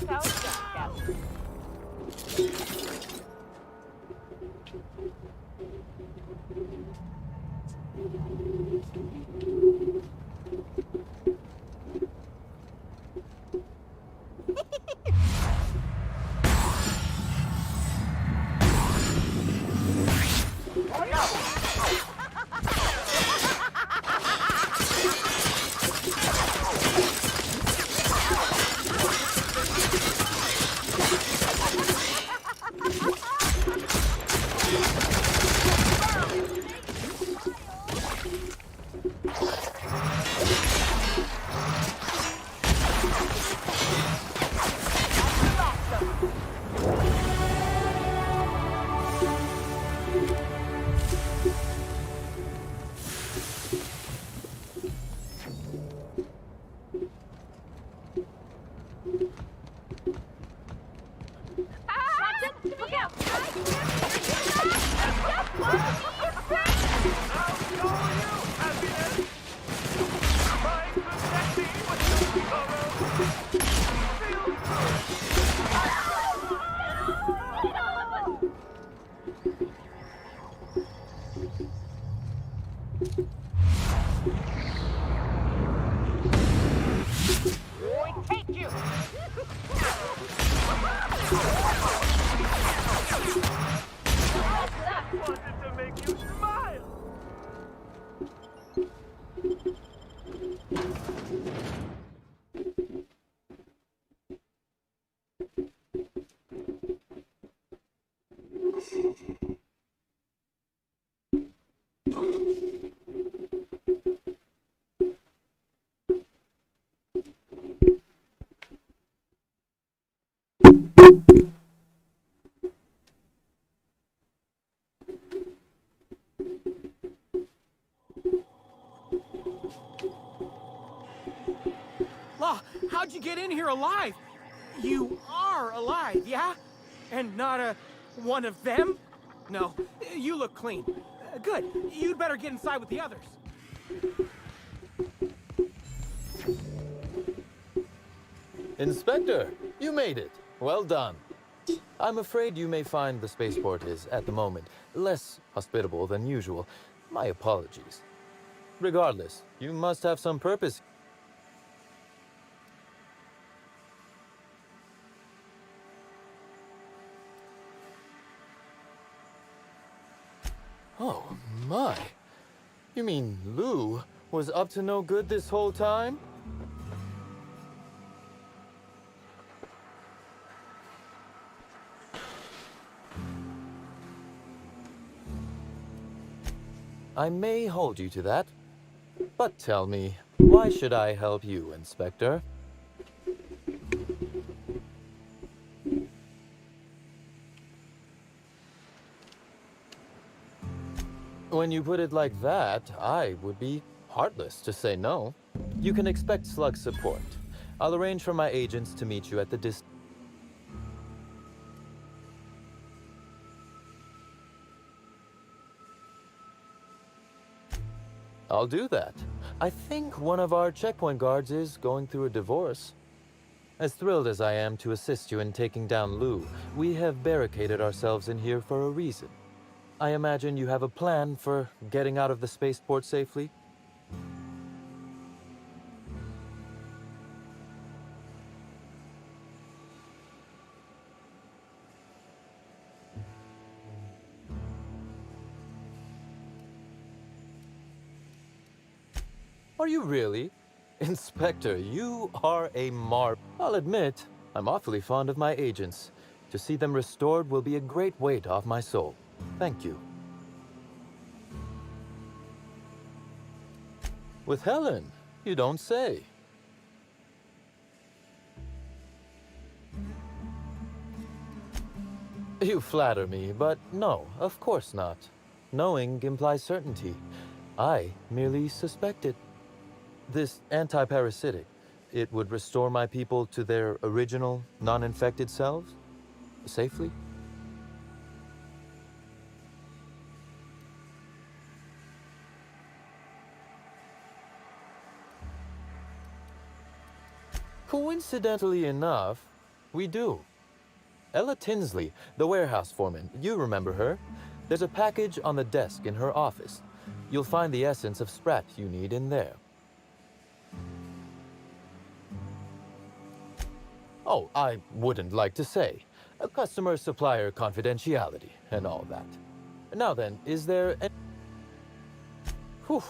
That's how it's done, Catherine. Look out! We take you! Wanted to make you smile! Law, how'd you get in here alive? You are alive, yeah? And not one of them? No, you look clean. Good. You'd better get inside with the others. Inspector, you made it. Well done. I'm afraid you may find the spaceport is, at the moment, less hospitable than usual. My apologies. Regardless, you must have some purpose. Oh, my. You mean Lou was up to no good this whole time? I may hold you to that. But tell me, why should I help you, Inspector? When you put it like that, I would be heartless to say no. You can expect Slug support. I'll arrange for my agents to meet you at the I'll do that. I think one of our checkpoint guards is going through a divorce. As thrilled as I am to assist you in taking down Lou, we have barricaded ourselves in here for a reason. I imagine you have a plan for getting out of the spaceport safely? Are you really? Inspector, you are a marvel. I'll admit, I'm awfully fond of my agents. To see them restored will be a great weight off my soul. Thank you. With Helen, you don't say. You flatter me, but no, of course not. Knowing implies certainty. I merely suspected. This anti-parasitic, it would restore my people to their original, non-infected selves? Safely? Coincidentally enough, We do. Ella Tinsley, the warehouse foreman. You remember her? There's a package on the desk in her office. You'll find the essence of Sprat you need in there. Oh, I wouldn't like to say. A customer-supplier confidentiality and all that. Now then, is there any... Whew.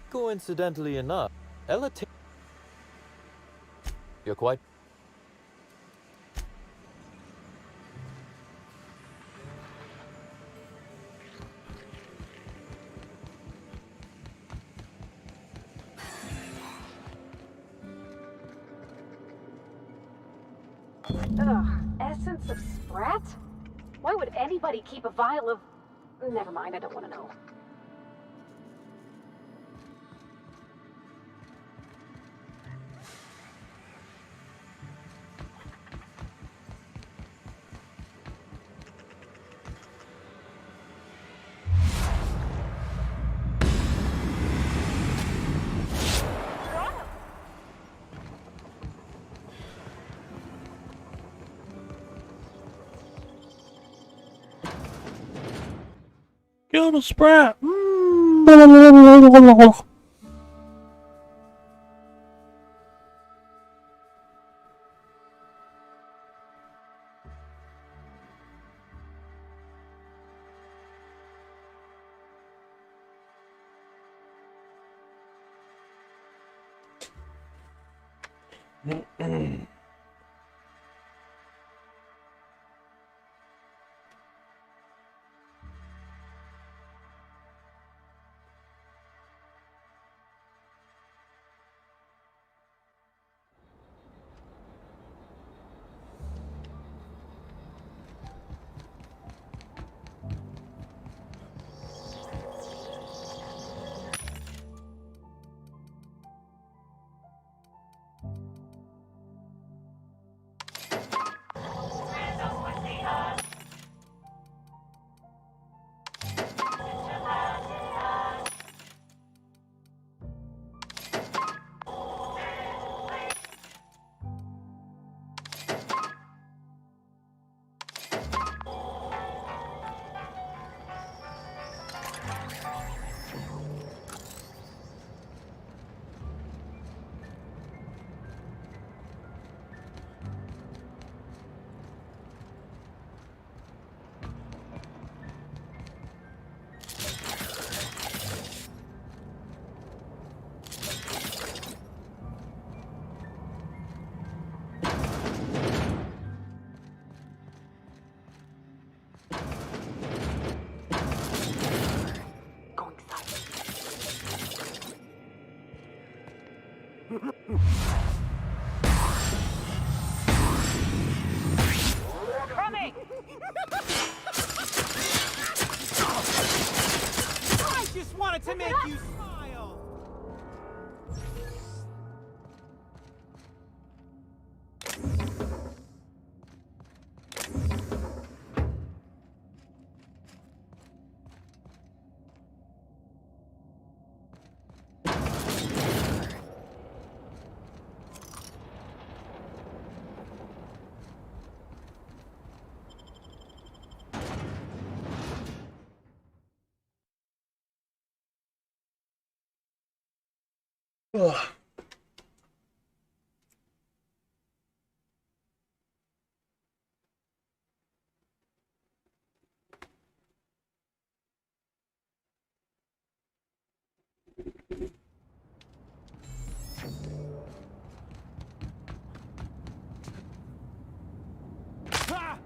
Coincidentally enough, Ella You're quite... Ugh, essence of Sprat? Why would anybody keep a vial of... Never mind, I don't want to know. Kill the Sprat! Coming! I just wanted to make you smile! Ugh. Ah!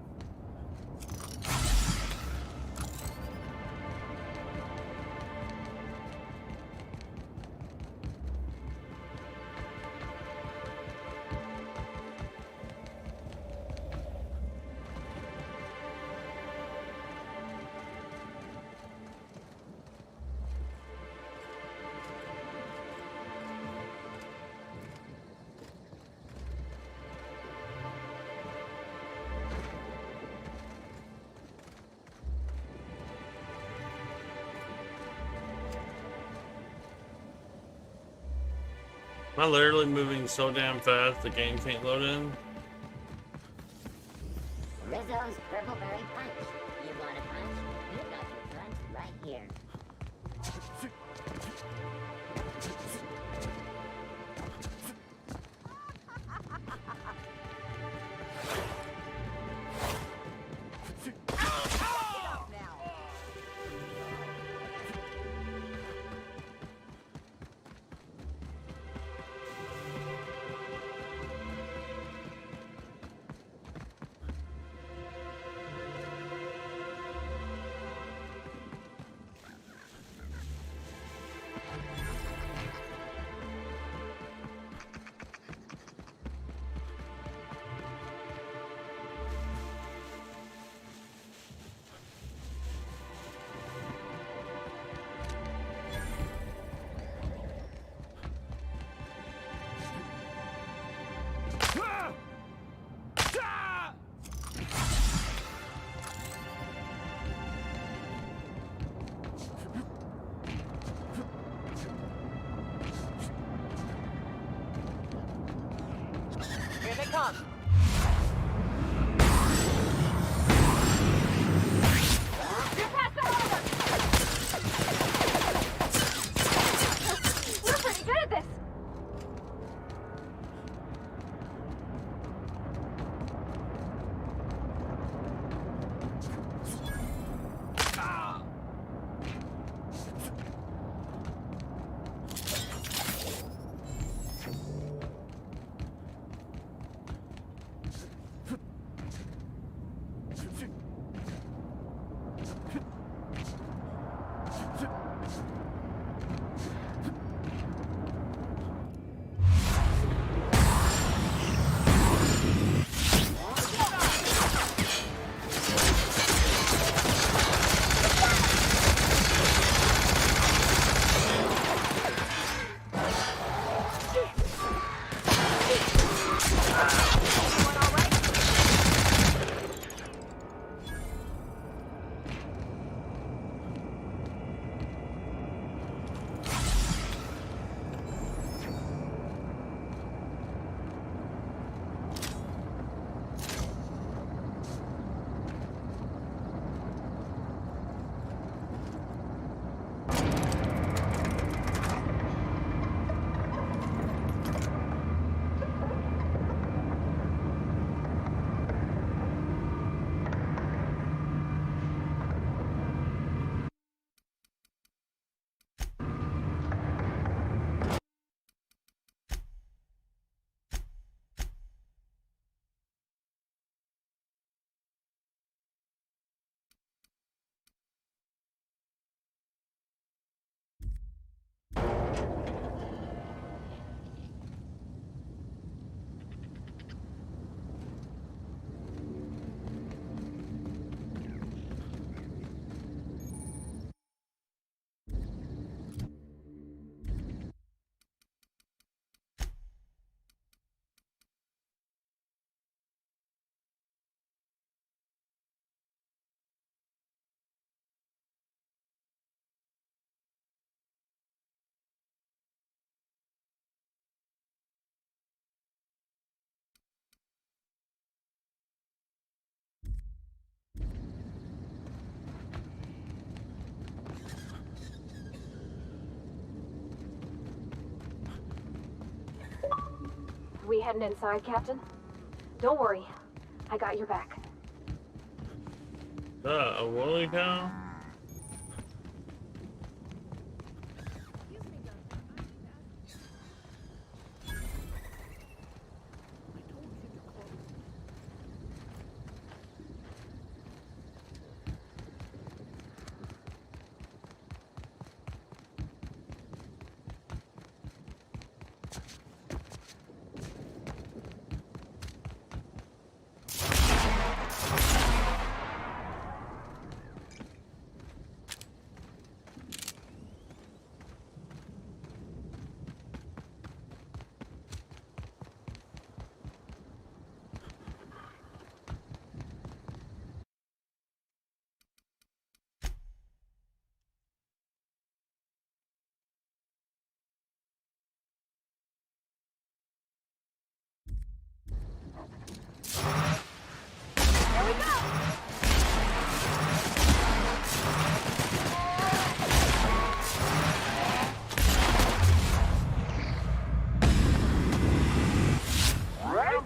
Am I literally moving so damn fast the game can't load in? Rizzo's Purpleberry Punch. You want a punch? You got your punch right here. Here they come. We're pretty good at this. We heading inside, Captain? Don't worry. I got your back. A woolly cow?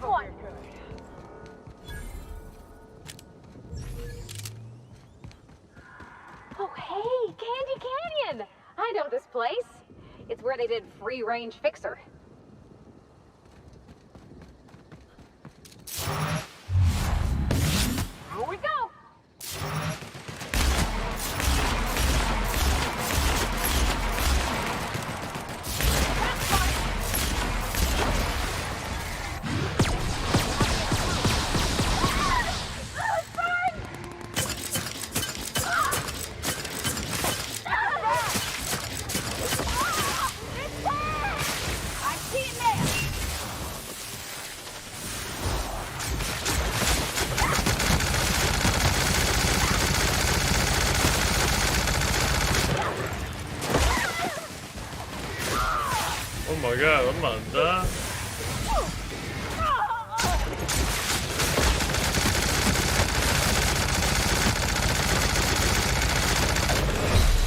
one. Oh, hey, Candy Canyon! I know this place. It's where they did Free Range Fixer. Here we go! Oh my god, I'm about to die.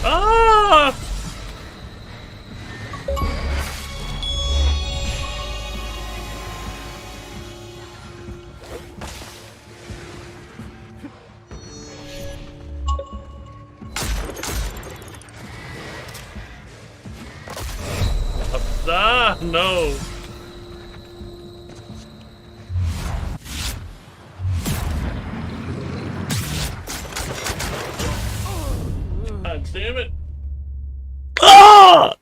Ah! Ah, no. God damn it. Ah!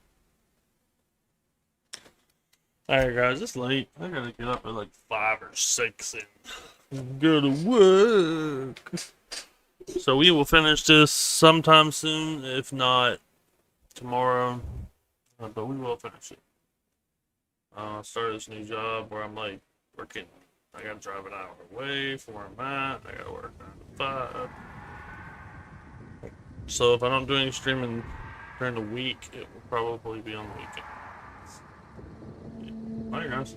Alright guys, it's late. I gotta get up at like 5 or 6 and go to work. So we will finish this sometime soon, if not tomorrow. But we will finish it. Started this new job where I'm like working. I gotta drive an hour away from where I'm at. I gotta work 9 to 5. So if I don't do any streaming during the week, it will probably be on the weekend. Alright guys.